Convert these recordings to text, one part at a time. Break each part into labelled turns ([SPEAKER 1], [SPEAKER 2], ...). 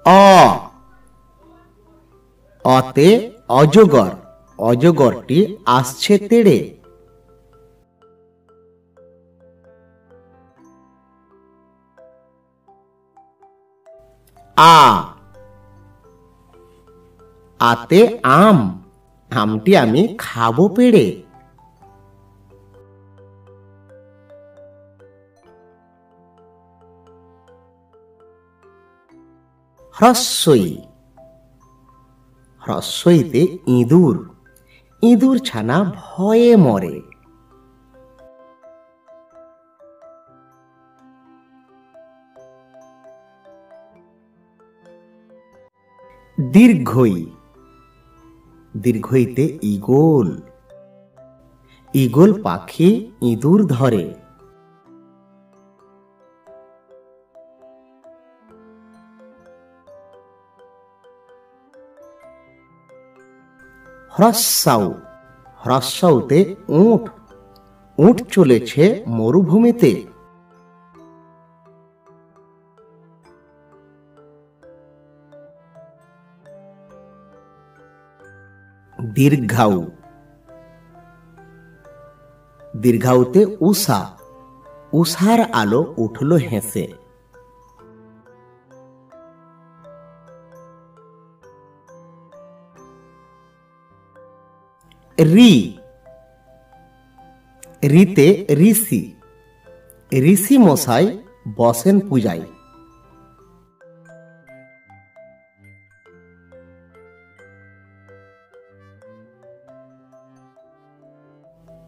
[SPEAKER 1] অ, অতে অজগর, অজগরটি আসছে তেড়ে। আ, আতে আম, আমটি আমি খাবো পেড়ে। হ্রস্বই, হ্রস্বইতে ইঁদুর, ইঁদুর ছানা ভয়ে মরে। দীর্ঘই, দীর্ঘইতে ঈগল, ঈগল পাখি ইঁদুর ধরে। হ্রস্বাউ, হ্রস্বাউতে উট, উট চলেছে মরুভূমিতে। দীর্ঘাউ, দীর্ঘাউতে উষা, উষার আলো উঠল হেসে। রি, রিতে ঋষি, ঋষি মশাই বসেন পূজায়।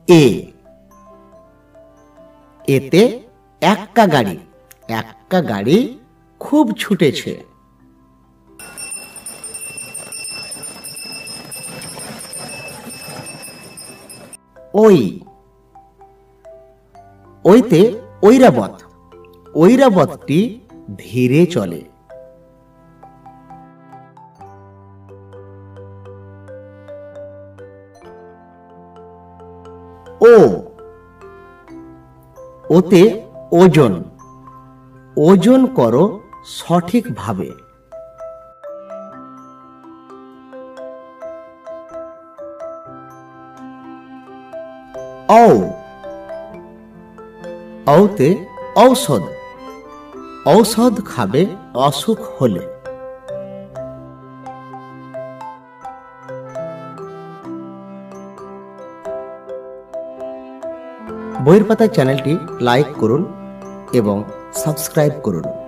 [SPEAKER 1] এ, এতে এক্কা গাড়ি, এক্কা গাড়ি খুব ছুটেছে। ওই, ওইতে ঐরাবত, ঐরাবতটি ধীরে চলে। ও, ওতে ওজন, ওজন করো সঠিকভাবে। ঔ, ঔতে ঔষধ, ঔষধ খাবে অসুখ হলে। বইয়ের পাতা চ্যানেলটি লাইক করুন এবং সাবস্ক্রাইব করুন।